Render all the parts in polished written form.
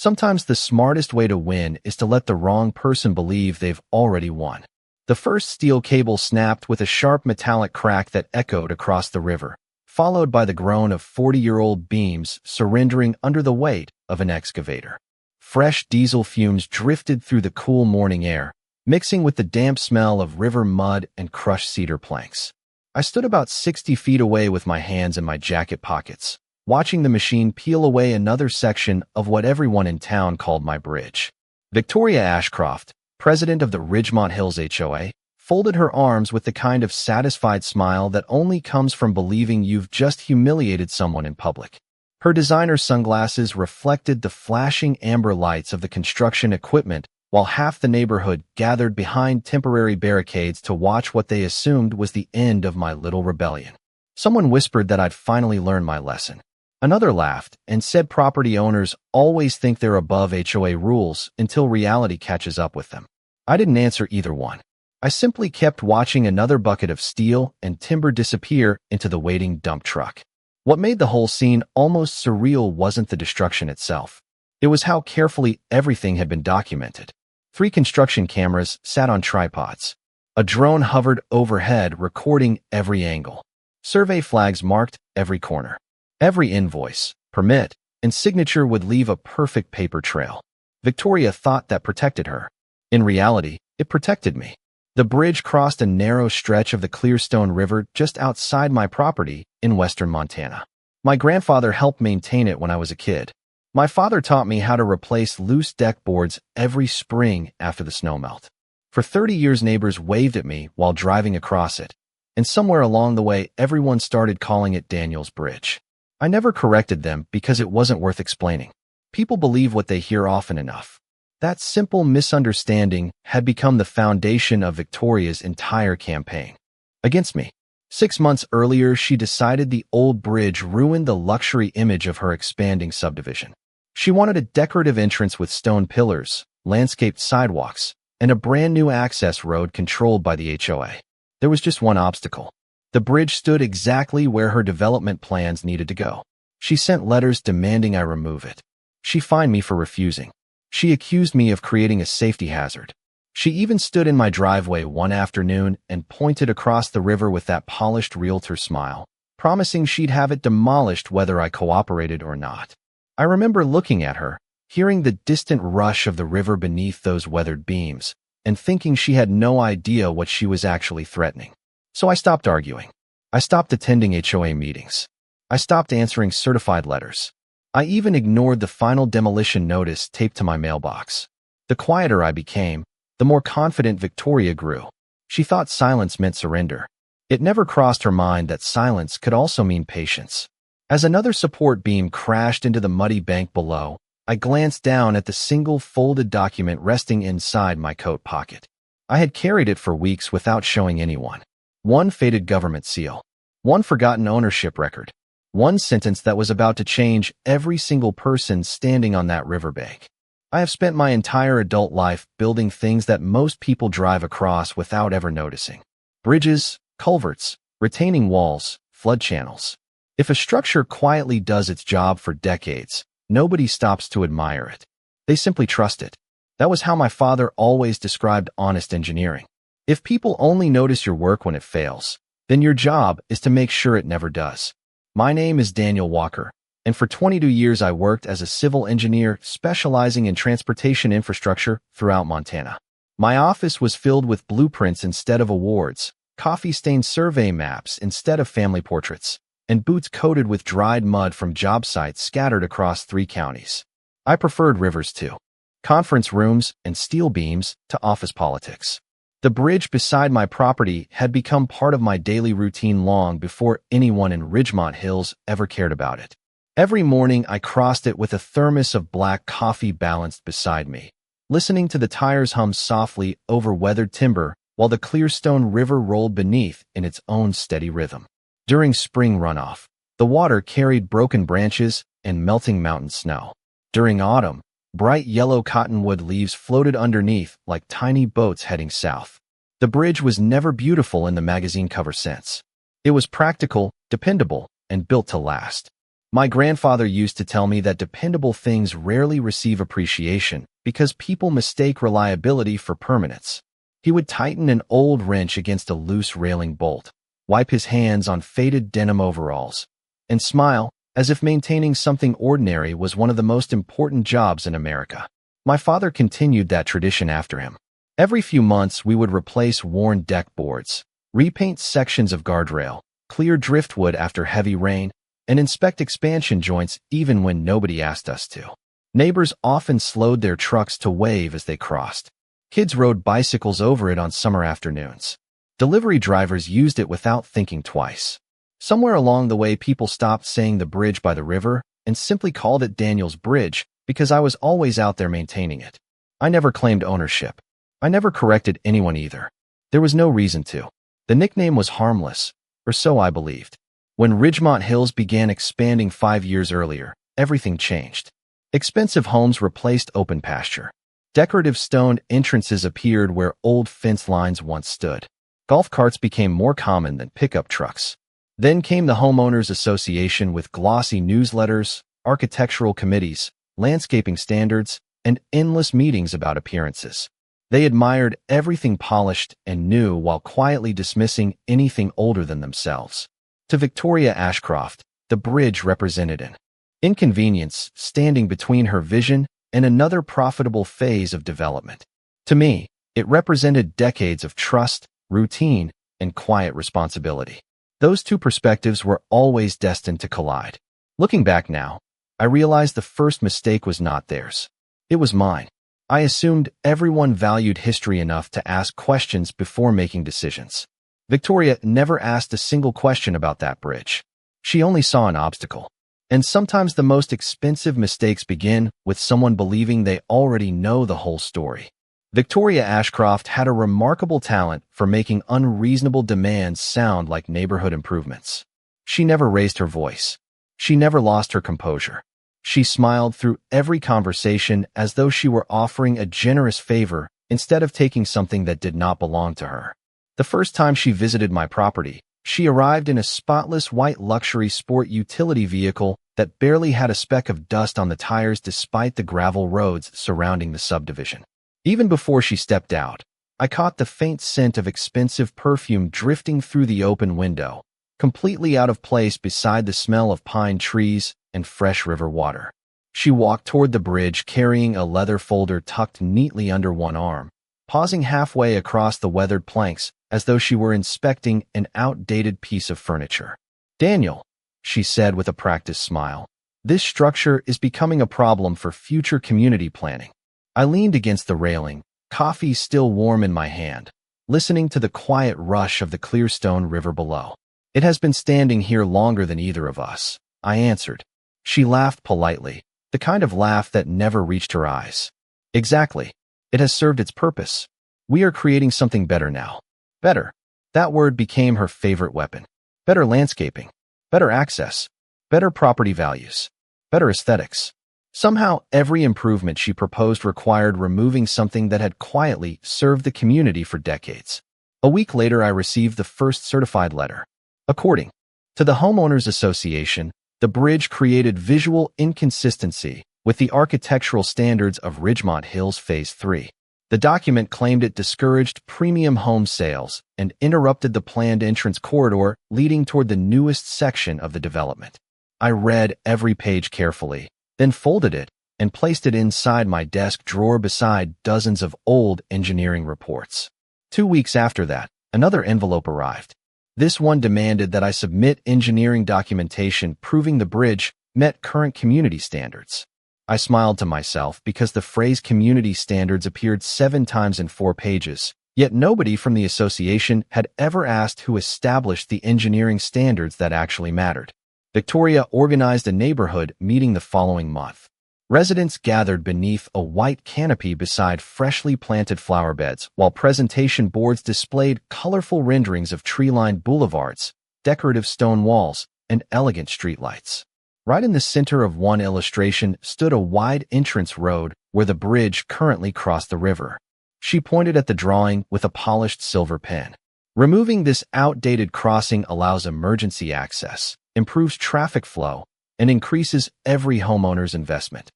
Sometimes the smartest way to win is to let the wrong person believe they've already won. The first steel cable snapped with a sharp metallic crack that echoed across the river, followed by the groan of 40-year-old beams surrendering under the weight of an excavator. Fresh diesel fumes drifted through the cool morning air, mixing with the damp smell of river mud and crushed cedar planks. I stood about 60 feet away with my hands in my jacket pockets, watching the machine peel away another section of what everyone in town called my bridge. Victoria Ashcroft, president of the Ridgemont Hills HOA, folded her arms with the kind of satisfied smile that only comes from believing you've just humiliated someone in public. Her designer sunglasses reflected the flashing amber lights of the construction equipment, while half the neighborhood gathered behind temporary barricades to watch what they assumed was the end of my little rebellion. Someone whispered that I'd finally learned my lesson. Another laughed and said property owners always think they're above HOA rules until reality catches up with them. I didn't answer either one. I simply kept watching another bucket of steel and timber disappear into the waiting dump truck. What made the whole scene almost surreal wasn't the destruction itself. It was how carefully everything had been documented. 3 construction cameras sat on tripods. A drone hovered overhead, recording every angle. Survey flags marked every corner. Every invoice, permit, and signature would leave a perfect paper trail. Victoria thought that protected her. In reality, it protected me. The bridge crossed a narrow stretch of the Clearstone River just outside my property in western Montana. My grandfather helped maintain it when I was a kid. My father taught me how to replace loose deck boards every spring after the snow melt. For 30 years, neighbors waved at me while driving across it, and somewhere along the way, everyone started calling it Daniel's Bridge. I never corrected them because it wasn't worth explaining. People believe what they hear often enough. That simple misunderstanding had become the foundation of Victoria's entire campaign against me. 6 months earlier, she decided the old bridge ruined the luxury image of her expanding subdivision. She wanted a decorative entrance with stone pillars, landscaped sidewalks, and a brand new access road controlled by the HOA. There was just one obstacle. The bridge stood exactly where her development plans needed to go. She sent letters demanding I remove it. She fined me for refusing. She accused me of creating a safety hazard. She even stood in my driveway one afternoon and pointed across the river with that polished realtor smile, promising she'd have it demolished whether I cooperated or not. I remember looking at her, hearing the distant rush of the river beneath those weathered beams, and thinking she had no idea what she was actually threatening. So I stopped arguing. I stopped attending HOA meetings. I stopped answering certified letters. I even ignored the final demolition notice taped to my mailbox. The quieter I became, the more confident Victoria grew. She thought silence meant surrender. It never crossed her mind that silence could also mean patience. As another support beam crashed into the muddy bank below, I glanced down at the single folded document resting inside my coat pocket. I had carried it for weeks without showing anyone. One faded government seal. One forgotten ownership record. One sentence that was about to change every single person standing on that riverbank. I have spent my entire adult life building things that most people drive across without ever noticing. Bridges, culverts, retaining walls, flood channels. If a structure quietly does its job for decades, nobody stops to admire it. They simply trust it. That was how my father always described honest engineering. If people only notice your work when it fails, then your job is to make sure it never does. My name is Daniel Walker, and for 22 years I worked as a civil engineer specializing in transportation infrastructure throughout Montana. My office was filled with blueprints instead of awards, coffee-stained survey maps instead of family portraits, and boots coated with dried mud from job sites scattered across 3 counties. I preferred rivers to conference rooms and steel beams to office politics. The bridge beside my property had become part of my daily routine long before anyone in Ridgemont Hills ever cared about it. Every morning I crossed it with a thermos of black coffee balanced beside me, listening to the tires hum softly over weathered timber while the Clearstone River rolled beneath in its own steady rhythm. During spring runoff, the water carried broken branches and melting mountain snow. During autumn, bright yellow cottonwood leaves floated underneath like tiny boats heading south. The bridge was never beautiful in the magazine cover sense. It was practical, dependable, and built to last. My grandfather used to tell me that dependable things rarely receive appreciation because people mistake reliability for permanence. He would tighten an old wrench against a loose railing bolt, wipe his hands on faded denim overalls, and smile as if maintaining something ordinary was one of the most important jobs in America. My father continued that tradition after him. Every few months, we would replace worn deck boards, repaint sections of guardrail, clear driftwood after heavy rain, and inspect expansion joints even when nobody asked us to. Neighbors often slowed their trucks to wave as they crossed. Kids rode bicycles over it on summer afternoons. Delivery drivers used it without thinking twice. Somewhere along the way, people stopped saying the bridge by the river and simply called it Daniel's Bridge because I was always out there maintaining it. I never claimed ownership. I never corrected anyone either. There was no reason to. The nickname was harmless, or so I believed. When Ridgemont Hills began expanding 5 years earlier, everything changed. Expensive homes replaced open pasture. Decorative stone entrances appeared where old fence lines once stood. Golf carts became more common than pickup trucks. Then came the Homeowners Association with glossy newsletters, architectural committees, landscaping standards, and endless meetings about appearances. They admired everything polished and new while quietly dismissing anything older than themselves. To Victoria Ashcroft, the bridge represented an inconvenience standing between her vision and another profitable phase of development. To me, it represented decades of trust, routine, and quiet responsibility. Those two perspectives were always destined to collide. Looking back now, I realized the first mistake was not theirs. It was mine. I assumed everyone valued history enough to ask questions before making decisions. Victoria never asked a single question about that bridge. She only saw an obstacle. And sometimes the most expensive mistakes begin with someone believing they already know the whole story. Victoria Ashcroft had a remarkable talent for making unreasonable demands sound like neighborhood improvements. She never raised her voice. She never lost her composure. She smiled through every conversation as though she were offering a generous favor instead of taking something that did not belong to her. The first time she visited my property, she arrived in a spotless white luxury sport utility vehicle that barely had a speck of dust on the tires despite the gravel roads surrounding the subdivision. Even before she stepped out, I caught the faint scent of expensive perfume drifting through the open window, completely out of place beside the smell of pine trees and fresh river water. She walked toward the bridge carrying a leather folder tucked neatly under one arm, pausing halfway across the weathered planks as though she were inspecting an outdated piece of furniture. "Daniel," she said with a practiced smile, "this structure is becoming a problem for future community planning." I leaned against the railing, coffee still warm in my hand, listening to the quiet rush of the Clearstone River below. "It has been standing here longer than either of us," I answered. She laughed politely, the kind of laugh that never reached her eyes. "Exactly. It has served its purpose. We are creating something better now." Better. That word became her favorite weapon. Better landscaping. Better access. Better property values. Better aesthetics. Somehow, every improvement she proposed required removing something that had quietly served the community for decades. A week later, I received the first certified letter. According to the Homeowners Association, the bridge created visual inconsistency with the architectural standards of Ridgemont Hills Phase 3. The document claimed it discouraged premium home sales and interrupted the planned entrance corridor leading toward the newest section of the development. I read every page carefully, then folded it and placed it inside my desk drawer beside dozens of old engineering reports. 2 weeks after that, another envelope arrived. This one demanded that I submit engineering documentation proving the bridge met current community standards. I smiled to myself because the phrase community standards appeared 7 times in 4 pages, yet nobody from the association had ever asked who established the engineering standards that actually mattered. Victoria organized a neighborhood meeting the following month. Residents gathered beneath a white canopy beside freshly planted flower beds, while presentation boards displayed colorful renderings of tree-lined boulevards, decorative stone walls, and elegant streetlights. Right in the center of one illustration stood a wide entrance road where the bridge currently crossed the river. She pointed at the drawing with a polished silver pen. "Removing this outdated crossing allows emergency access, improves traffic flow, and increases every homeowner's investment.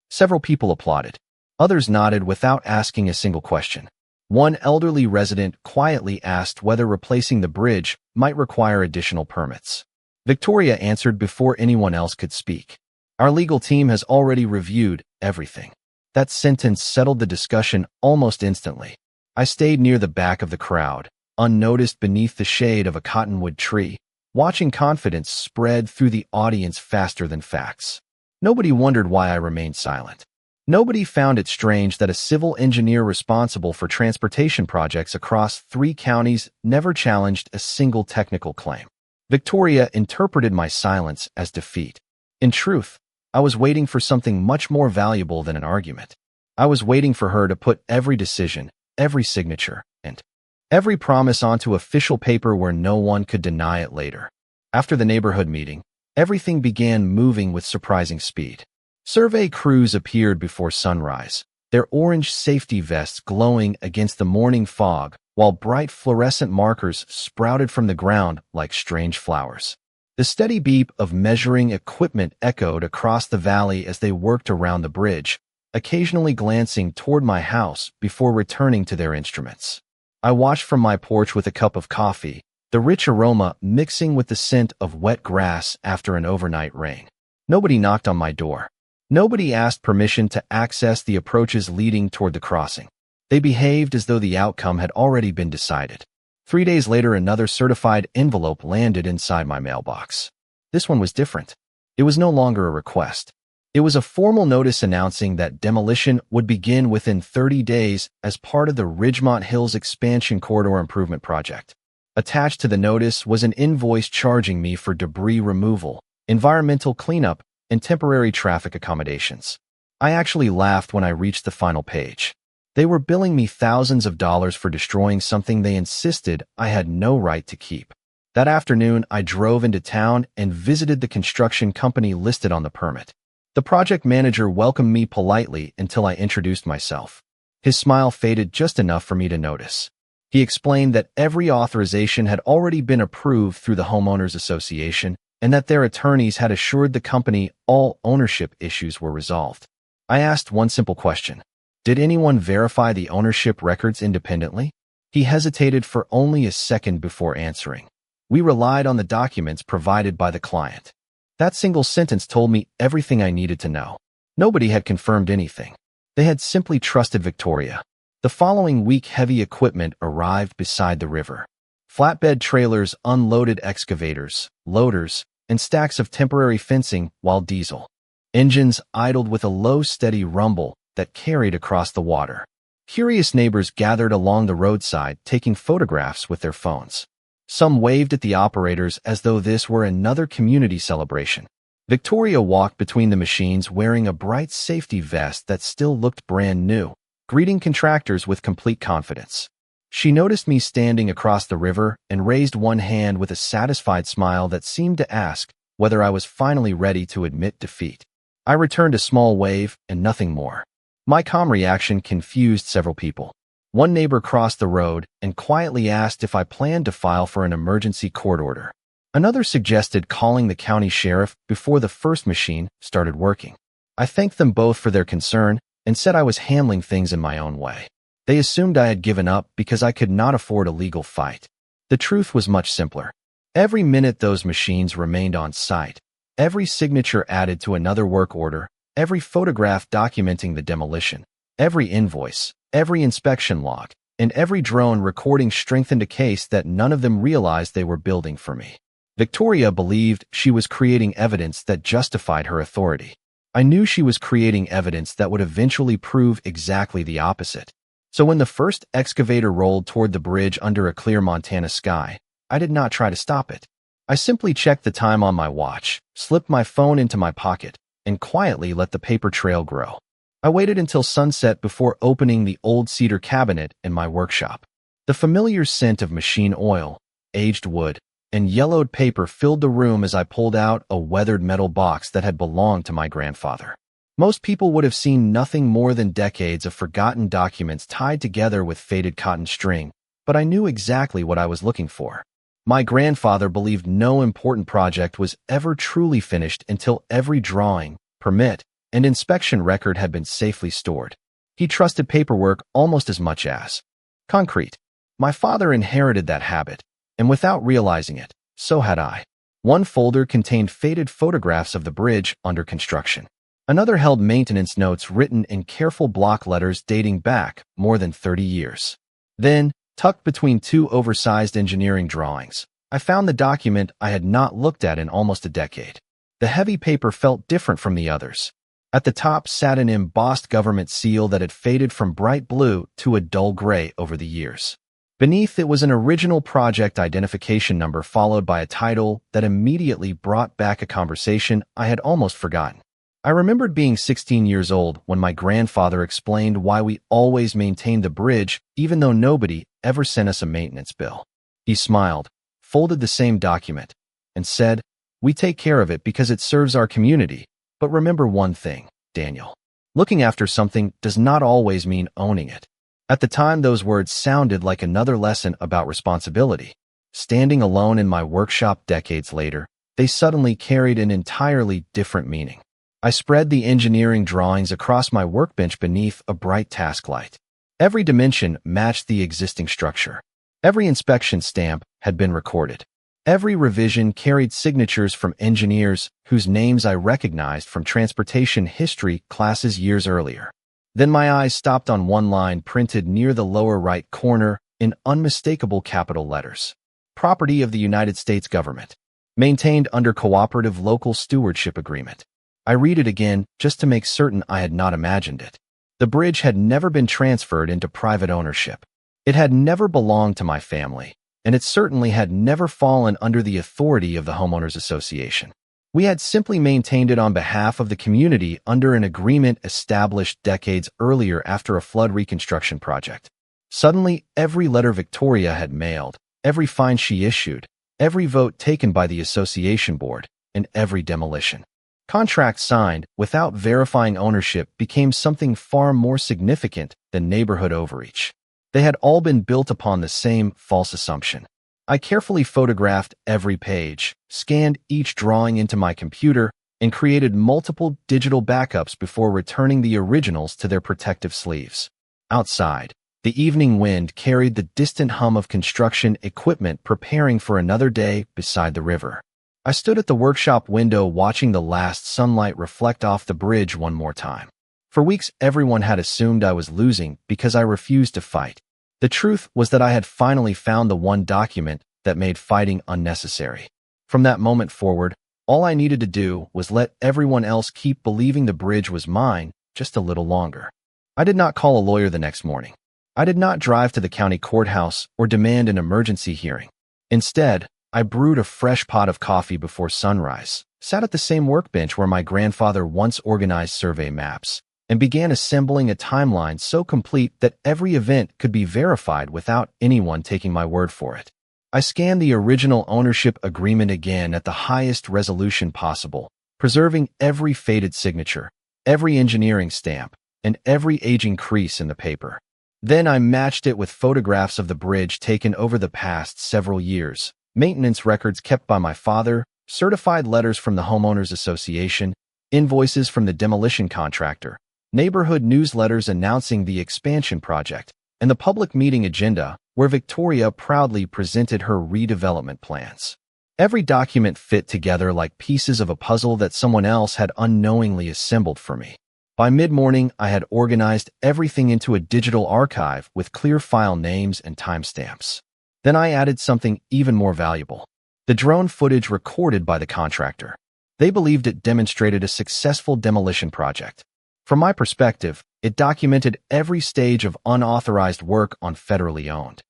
Several people applauded. Others nodded without asking a single question. One elderly resident quietly asked whether replacing the bridge might require additional permits. Victoria answered before anyone else could speak. Our legal team has already reviewed everything. That sentence settled the discussion almost instantly. I stayed near the back of the crowd, unnoticed beneath the shade of a cottonwood tree, watching confidence spread through the audience faster than facts. Nobody wondered why I remained silent. Nobody found it strange that a civil engineer responsible for transportation projects across 3 counties never challenged a single technical claim. Victoria interpreted my silence as defeat. In truth, I was waiting for something much more valuable than an argument. I was waiting for her to put every decision, every signature, and every promise onto official paper where no one could deny it later. After the neighborhood meeting, everything began moving with surprising speed. Survey crews appeared before sunrise, their orange safety vests glowing against the morning fog, while bright fluorescent markers sprouted from the ground like strange flowers. The steady beep of measuring equipment echoed across the valley as they worked around the bridge, occasionally glancing toward my house before returning to their instruments. I watched from my porch with a cup of coffee, the rich aroma mixing with the scent of wet grass after an overnight rain. Nobody knocked on my door. Nobody asked permission to access the approaches leading toward the crossing. They behaved as though the outcome had already been decided. 3 days later, another certified envelope landed inside my mailbox. This one was different. It was no longer a request. It was a formal notice announcing that demolition would begin within 30 days as part of the Ridgemont Hills Expansion Corridor Improvement Project. Attached to the notice was an invoice charging me for debris removal, environmental cleanup, and temporary traffic accommodations. I actually laughed when I reached the final page. They were billing me thousands of dollars for destroying something they insisted I had no right to keep. That afternoon, I drove into town and visited the construction company listed on the permit. The project manager welcomed me politely until I introduced myself. His smile faded just enough for me to notice. He explained that every authorization had already been approved through the Homeowners Association and that their attorneys had assured the company all ownership issues were resolved. I asked one simple question. Did anyone verify the ownership records independently? He hesitated for only a second before answering. We relied on the documents provided by the client. That single sentence told me everything I needed to know. Nobody had confirmed anything. They had simply trusted Victoria. The following week, heavy equipment arrived beside the river. Flatbed trailers unloaded excavators, loaders, and stacks of temporary fencing, while diesel engines idled with a low, steady rumble that carried across the water. Curious neighbors gathered along the roadside, taking photographs with their phones. Some waved at the operators as though this were another community celebration. Victoria walked between the machines wearing a bright safety vest that still looked brand new, greeting contractors with complete confidence. She noticed me standing across the river and raised one hand with a satisfied smile that seemed to ask whether I was finally ready to admit defeat. I returned a small wave and nothing more. My calm reaction confused several people. One neighbor crossed the road and quietly asked if I planned to file for an emergency court order. Another suggested calling the county sheriff before the first machine started working. I thanked them both for their concern and said I was handling things in my own way. They assumed I had given up because I could not afford a legal fight. The truth was much simpler. Every minute those machines remained on site, every signature added to another work order, every photograph documenting the demolition, every invoice, every inspection log, and every drone recording strengthened a case that none of them realized they were building for me. Victoria believed she was creating evidence that justified her authority. I knew she was creating evidence that would eventually prove exactly the opposite. So when the first excavator rolled toward the bridge under a clear Montana sky, I did not try to stop it. I simply checked the time on my watch, slipped my phone into my pocket, and quietly let the paper trail grow. I waited until sunset before opening the old cedar cabinet in my workshop. The familiar scent of machine oil, aged wood, and yellowed paper filled the room as I pulled out a weathered metal box that had belonged to my grandfather. Most people would have seen nothing more than decades of forgotten documents tied together with faded cotton string, but I knew exactly what I was looking for. My grandfather believed no important project was ever truly finished until every drawing, permit, and inspection record had been safely stored. He trusted paperwork almost as much as concrete. My father inherited that habit, and without realizing it, so had I. One folder contained faded photographs of the bridge under construction. Another held maintenance notes written in careful block letters dating back more than 30 years. Then, tucked between two oversized engineering drawings, I found the document I had not looked at in almost a decade. The heavy paper felt different from the others. At the top sat an embossed government seal that had faded from bright blue to a dull gray over the years. Beneath it was an original project identification number followed by a title that immediately brought back a conversation I had almost forgotten. I remembered being 16 years old when my grandfather explained why we always maintained the bridge even though nobody ever sent us a maintenance bill. He smiled, folded the same document, and said, "We take care of it because it serves our community. But remember one thing, Daniel. Looking after something does not always mean owning it." At the time, those words sounded like another lesson about responsibility. Standing alone in my workshop decades later, they suddenly carried an entirely different meaning. I spread the engineering drawings across my workbench beneath a bright task light. Every dimension matched the existing structure. Every inspection stamp had been recorded. Every revision carried signatures from engineers whose names I recognized from transportation history classes years earlier. Then my eyes stopped on one line printed near the lower right corner in unmistakable capital letters. Property of the United States government. Maintained under cooperative local stewardship agreement. I read it again just to make certain I had not imagined it. The bridge had never been transferred into private ownership. It had never belonged to my family, and it certainly had never fallen under the authority of the Homeowners Association. We had simply maintained it on behalf of the community under an agreement established decades earlier after a flood reconstruction project. Suddenly, every letter Victoria had mailed, every fine she issued, every vote taken by the association board, and every demolition contract signed without verifying ownership became something far more significant than neighborhood overreach. They had all been built upon the same false assumption. I carefully photographed every page, scanned each drawing into my computer, and created multiple digital backups before returning the originals to their protective sleeves. Outside, the evening wind carried the distant hum of construction equipment preparing for another day beside the river. I stood at the workshop window watching the last sunlight reflect off the bridge one more time. For weeks, everyone had assumed I was losing because I refused to fight. The truth was that I had finally found the one document that made fighting unnecessary. From that moment forward, all I needed to do was let everyone else keep believing the bridge was mine just a little longer. I did not call a lawyer the next morning. I did not drive to the county courthouse or demand an emergency hearing. Instead, I brewed a fresh pot of coffee before sunrise, sat at the same workbench where my grandfather once organized survey maps, and began assembling a timeline so complete that every event could be verified without anyone taking my word for it. I scanned the original ownership agreement again at the highest resolution possible, preserving every faded signature, every engineering stamp, and every aging crease in the paper. Then I matched it with photographs of the bridge taken over the past several years, maintenance records kept by my father, certified letters from the Homeowners Association, invoices from the demolition contractor, neighborhood newsletters announcing the expansion project, and the public meeting agenda where Victoria proudly presented her redevelopment plans. Every document fit together like pieces of a puzzle that someone else had unknowingly assembled for me. By mid-morning, I had organized everything into a digital archive with clear file names and timestamps. Then I added something even more valuable: the drone footage recorded by the contractor. They believed it demonstrated a successful demolition project. From my perspective, it documented every stage of unauthorized work on federally owned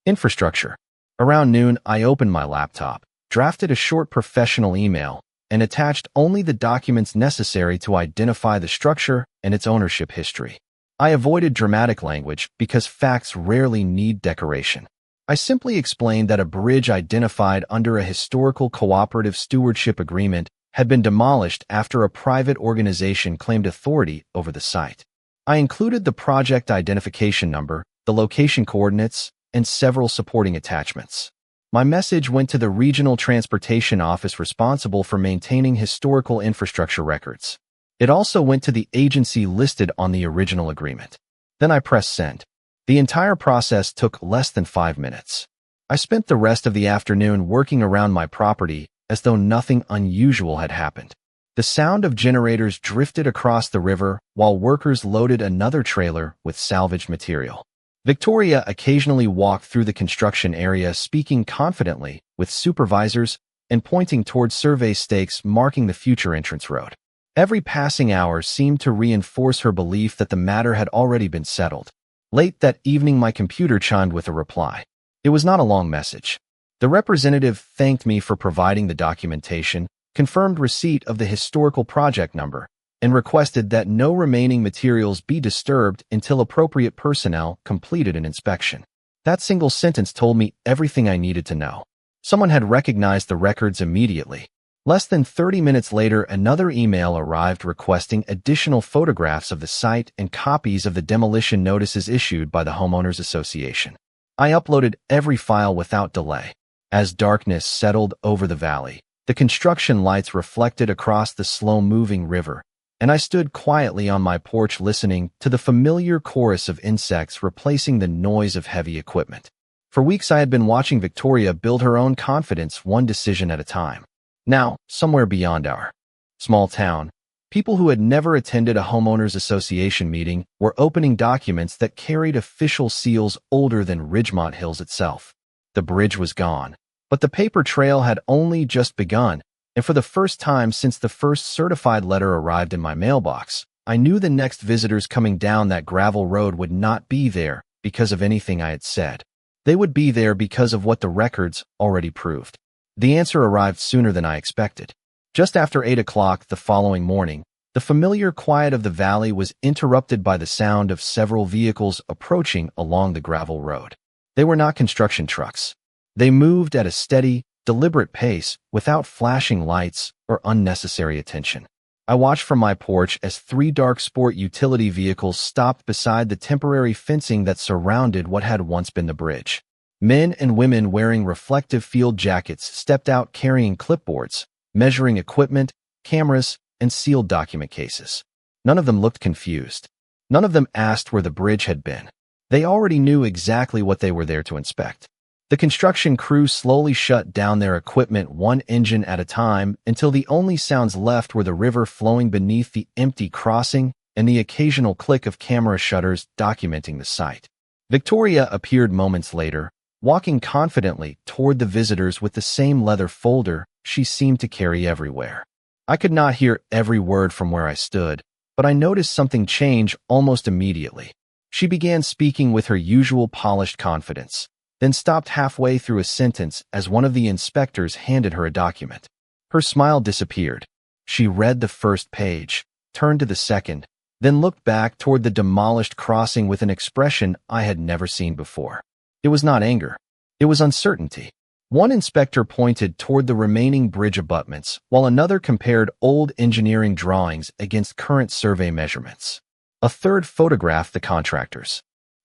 infrastructure. Around noon, I opened my laptop, drafted a short professional email, and attached only the documents necessary to identify the structure and its ownership history. I avoided dramatic language because facts rarely need decoration. I simply explained that a bridge identified under a historical cooperative stewardship agreement had been demolished after a private organization claimed authority over the site. I included the project identification number, the location coordinates, and several supporting attachments. My message went to the regional transportation office responsible for maintaining historical infrastructure records. It also went to the agency listed on the original agreement. Then I pressed send. The entire process took less than 5 minutes. I spent the rest of the afternoon working around my property as though nothing unusual had happened. The sound of generators drifted across the river while workers loaded another trailer with salvaged material. Victoria occasionally walked through the construction area speaking confidently with supervisors and pointing towards survey stakes marking the future entrance road. Every passing hour seemed to reinforce her belief that the matter had already been settled. Late that evening, my computer chimed with a reply. It was not a long message. The representative thanked me for providing the documentation, confirmed receipt of the historical project number, and requested that no remaining materials be disturbed until appropriate personnel completed an inspection. That single sentence told me everything I needed to know. Someone had recognized the records immediately. Less than 30 minutes later, another email arrived requesting additional photographs of the site and copies of the demolition notices issued by the Homeowners Association. I uploaded every file without delay. As darkness settled over the valley, the construction lights reflected across the slow-moving river, and I stood quietly on my porch listening to the familiar chorus of insects replacing the noise of heavy equipment. For weeks I had been watching Victoria build her own confidence one decision at a time. Now, somewhere beyond our small town, people who had never attended a homeowners association meeting were opening documents that carried official seals older than Ridgemont Hills itself. The bridge was gone, but the paper trail had only just begun, and for the first time since the first certified letter arrived in my mailbox, I knew the next visitors coming down that gravel road would not be there because of anything I had said. They would be there because of what the records already proved. The answer arrived sooner than I expected. Just after 8 o'clock the following morning, the familiar quiet of the valley was interrupted by the sound of several vehicles approaching along the gravel road. They were not construction trucks. They moved at a steady, deliberate pace without flashing lights or unnecessary attention. I watched from my porch as 3 dark sport utility vehicles stopped beside the temporary fencing that surrounded what had once been the bridge. Men and women wearing reflective field jackets stepped out carrying clipboards, measuring equipment, cameras, and sealed document cases. None of them looked confused. None of them asked where the bridge had been. They already knew exactly what they were there to inspect. The construction crew slowly shut down their equipment one engine at a time until the only sounds left were the river flowing beneath the empty crossing and the occasional click of camera shutters documenting the site. Victoria appeared moments later, walking confidently toward the visitors with the same leather folder she seemed to carry everywhere. I could not hear every word from where I stood, but I noticed something change almost immediately. She began speaking with her usual polished confidence, then stopped halfway through a sentence as one of the inspectors handed her a document. Her smile disappeared. She read the first page, turned to the second, then looked back toward the demolished crossing with an expression I had never seen before. It was not anger. It was uncertainty. One inspector pointed toward the remaining bridge abutments, while another compared old engineering drawings against current survey measurements. A third photographed the contractors,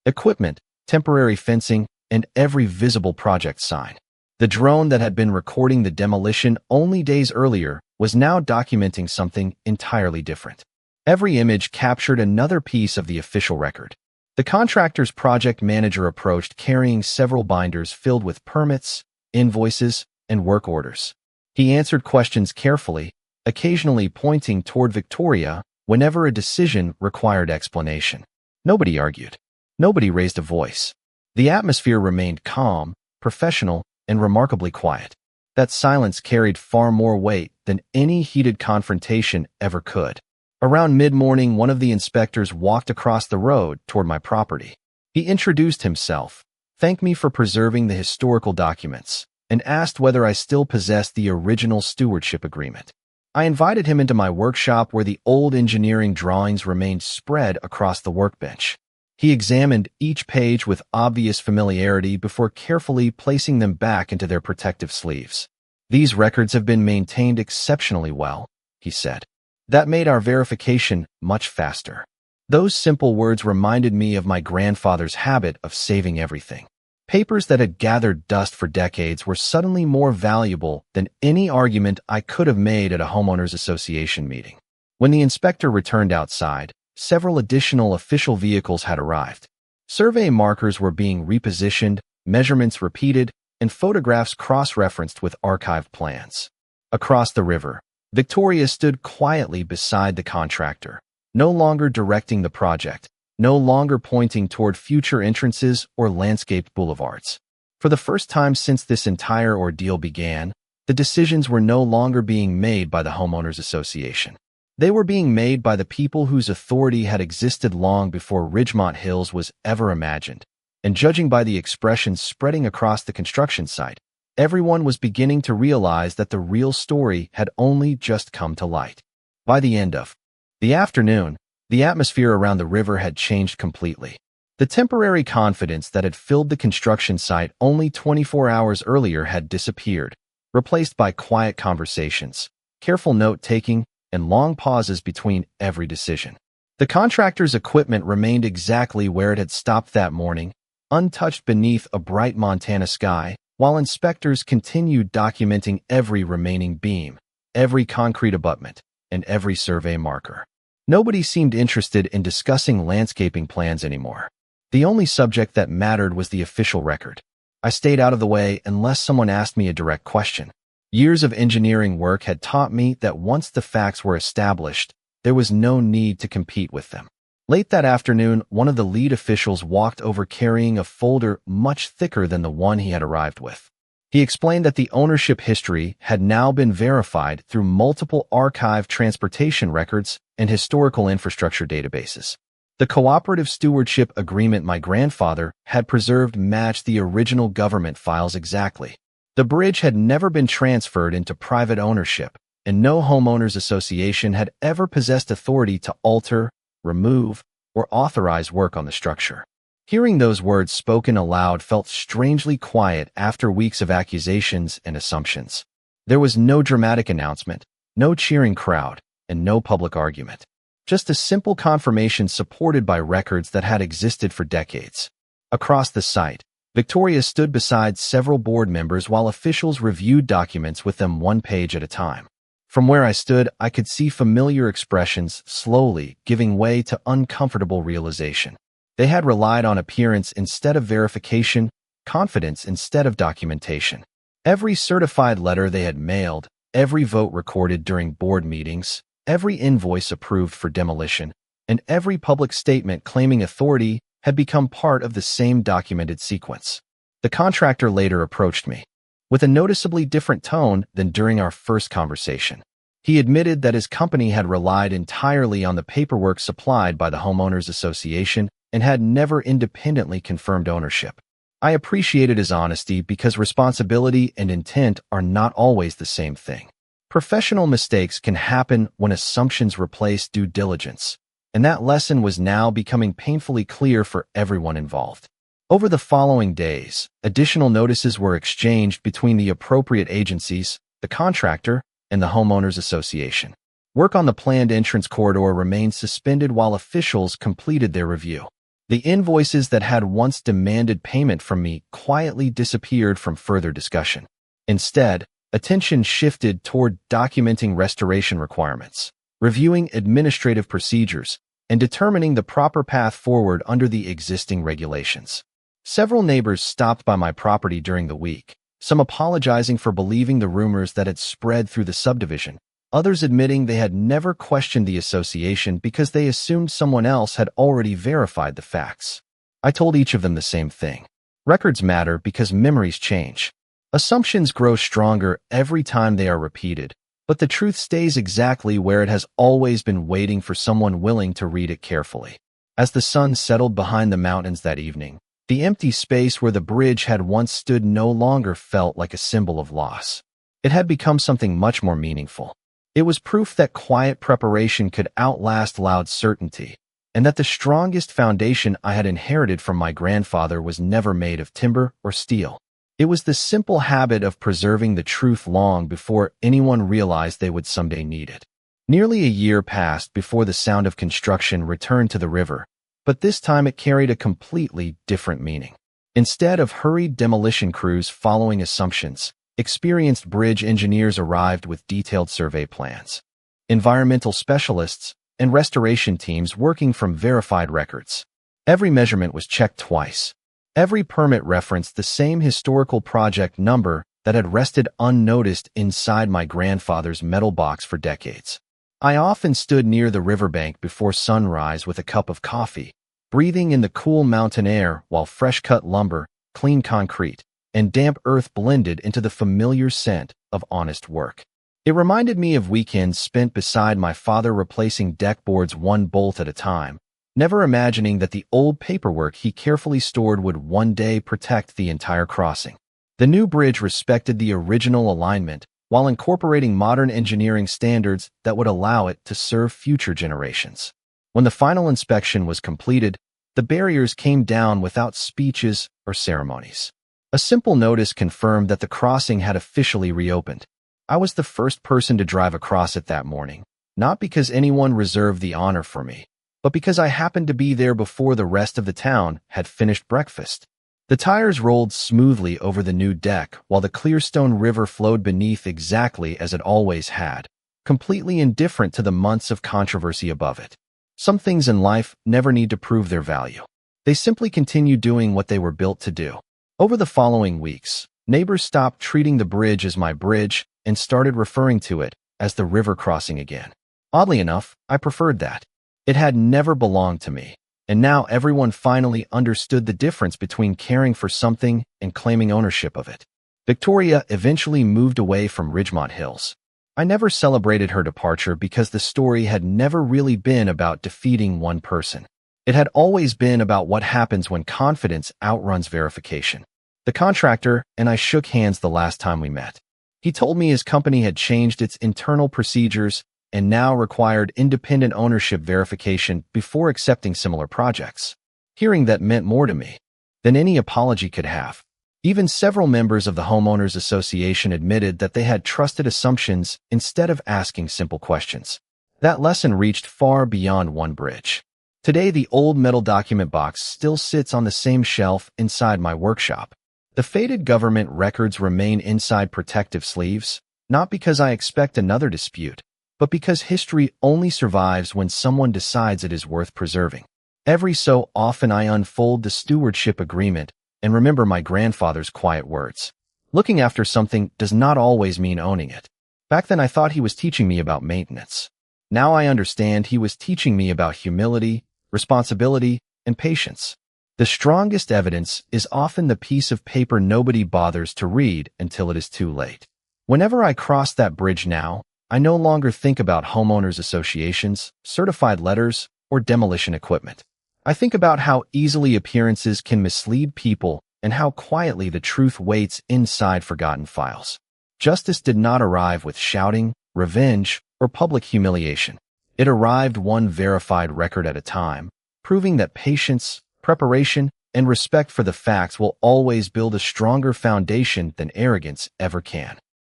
equipment, temporary fencing, and every visible project sign. The drone that had been recording the demolition only days earlier was now documenting something entirely different. Every image captured another piece of the official record. The contractor's project manager approached carrying several binders filled with permits, invoices, and work orders. He answered questions carefully, occasionally pointing toward Victoria whenever a decision required explanation. Nobody argued. Nobody raised a voice. The atmosphere remained calm, professional, and remarkably quiet. That silence carried far more weight than any heated confrontation ever could. Around mid-morning, one of the inspectors walked across the road toward my property. He introduced himself, thanked me for preserving the historical documents, and asked whether I still possessed the original stewardship agreement. I invited him into my workshop where the old engineering drawings remained spread across the workbench. He examined each page with obvious familiarity before carefully placing them back into their protective sleeves. "These records have been maintained exceptionally well," he said. That made our verification much faster. Those simple words reminded me of my grandfather's habit of saving everything. Papers that had gathered dust for decades were suddenly more valuable than any argument I could have made at a homeowners association meeting. When the inspector returned outside, several additional official vehicles had arrived. Survey markers were being repositioned, measurements repeated, and photographs cross-referenced with archived plans. Across the river, Victoria stood quietly beside the contractor, no longer directing the project, no longer pointing toward future entrances or landscaped boulevards. For the first time since this entire ordeal began, the decisions were no longer being made by the homeowners association. They were being made by the people whose authority had existed long before Ridgemont Hills was ever imagined. And judging by the expressions spreading across the construction site, everyone was beginning to realize that the real story had only just come to light. By the end of the afternoon, the atmosphere around the river had changed completely. The temporary confidence that had filled the construction site only 24 hours earlier had disappeared, replaced by quiet conversations, careful note-taking, and long pauses between every decision. The contractor's equipment remained exactly where it had stopped that morning, untouched beneath a bright Montana sky, while inspectors continued documenting every remaining beam, every concrete abutment, and every survey marker. Nobody seemed interested in discussing landscaping plans anymore. The only subject that mattered was the official record. I stayed out of the way unless someone asked me a direct question. Years of engineering work had taught me that once the facts were established, there was no need to compete with them. Late that afternoon, one of the lead officials walked over carrying a folder much thicker than the one he had arrived with. He explained that the ownership history had now been verified through multiple archived transportation records and historical infrastructure databases. The cooperative stewardship agreement my grandfather had preserved matched the original government files exactly. The bridge had never been transferred into private ownership, and no homeowners association had ever possessed authority to alter, remove, or authorize work on the structure. Hearing those words spoken aloud felt strangely quiet after weeks of accusations and assumptions. There was no dramatic announcement, no cheering crowd, and no public argument. Just a simple confirmation supported by records that had existed for decades. Across the site, Victoria stood beside several board members while officials reviewed documents with them one page at a time. From where I stood, I could see familiar expressions slowly giving way to uncomfortable realization. They had relied on appearance instead of verification, confidence instead of documentation. Every certified letter they had mailed, every vote recorded during board meetings, every invoice approved for demolition, and every public statement claiming authority had become part of the same documented sequence. The contractor later approached me, with a noticeably different tone than during our first conversation. He admitted that his company had relied entirely on the paperwork supplied by the homeowners association and had never independently confirmed ownership. I appreciated his honesty because responsibility and intent are not always the same thing. Professional mistakes can happen when assumptions replace due diligence, and that lesson was now becoming painfully clear for everyone involved. Over the following days, additional notices were exchanged between the appropriate agencies, the contractor, and the homeowners association. Work on the planned entrance corridor remained suspended while officials completed their review. The invoices that had once demanded payment from me quietly disappeared from further discussion. Instead, attention shifted toward documenting restoration requirements, reviewing administrative procedures, and determining the proper path forward under the existing regulations. Several neighbors stopped by my property during the week, some apologizing for believing the rumors that had spread through the subdivision, others admitting they had never questioned the association because they assumed someone else had already verified the facts. I told each of them the same thing. Records matter because memories change. Assumptions grow stronger every time they are repeated, but the truth stays exactly where it has always been, waiting for someone willing to read it carefully. As the sun settled behind the mountains that evening, the empty space where the bridge had once stood no longer felt like a symbol of loss. It had become something much more meaningful. It was proof that quiet preparation could outlast loud certainty, and that the strongest foundation I had inherited from my grandfather was never made of timber or steel. It was the simple habit of preserving the truth long before anyone realized they would someday need it. Nearly a year passed before the sound of construction returned to the river, but this time it carried a completely different meaning. Instead of hurried demolition crews following assumptions, experienced bridge engineers arrived with detailed survey plans. Environmental specialists and restoration teams working from verified records. Every measurement was checked twice. Every permit referenced the same historical project number that had rested unnoticed inside my grandfather's metal box for decades. I often stood near the riverbank before sunrise with a cup of coffee, breathing in the cool mountain air while fresh-cut lumber, clean concrete, and damp earth blended into the familiar scent of honest work. It reminded me of weekends spent beside my father replacing deck boards one bolt at a time, never imagining that the old paperwork he carefully stored would one day protect the entire crossing. The new bridge respected the original alignment while incorporating modern engineering standards that would allow it to serve future generations. When the final inspection was completed, the barriers came down without speeches or ceremonies. A simple notice confirmed that the crossing had officially reopened. I was the first person to drive across it that morning, not because anyone reserved the honor for me, but because I happened to be there before the rest of the town had finished breakfast. The tires rolled smoothly over the new deck while the Clearstone River flowed beneath exactly as it always had, completely indifferent to the months of controversy above it. Some things in life never need to prove their value. They simply continue doing what they were built to do. Over the following weeks, neighbors stopped treating the bridge as my bridge and started referring to it as the river crossing again. Oddly enough, I preferred that. It had never belonged to me. And now everyone finally understood the difference between caring for something and claiming ownership of it. Victoria eventually moved away from Ridgemont Hills. I never celebrated her departure because the story had never really been about defeating one person. It had always been about what happens when confidence outruns verification. The contractor and I shook hands the last time we met. He told me his company had changed its internal procedures and now required independent ownership verification before accepting similar projects. Hearing that meant more to me than any apology could have. Even several members of the Homeowners Association admitted that they had trusted assumptions instead of asking simple questions. That lesson reached far beyond one bridge. Today, the old metal document box still sits on the same shelf inside my workshop. The faded government records remain inside protective sleeves, not because I expect another dispute, but because history only survives when someone decides it is worth preserving. Every so often I unfold the stewardship agreement and remember my grandfather's quiet words. Looking after something does not always mean owning it. Back then I thought he was teaching me about maintenance. Now I understand he was teaching me about humility, responsibility, and patience. The strongest evidence is often the piece of paper nobody bothers to read until it is too late. Whenever I cross that bridge now, I no longer think about homeowners associations, certified letters, or demolition equipment. I think about how easily appearances can mislead people and how quietly the truth waits inside forgotten files. Justice did not arrive with shouting, revenge, or public humiliation. It arrived one verified record at a time, proving that patience, preparation, and respect for the facts will always build a stronger foundation than arrogance ever can.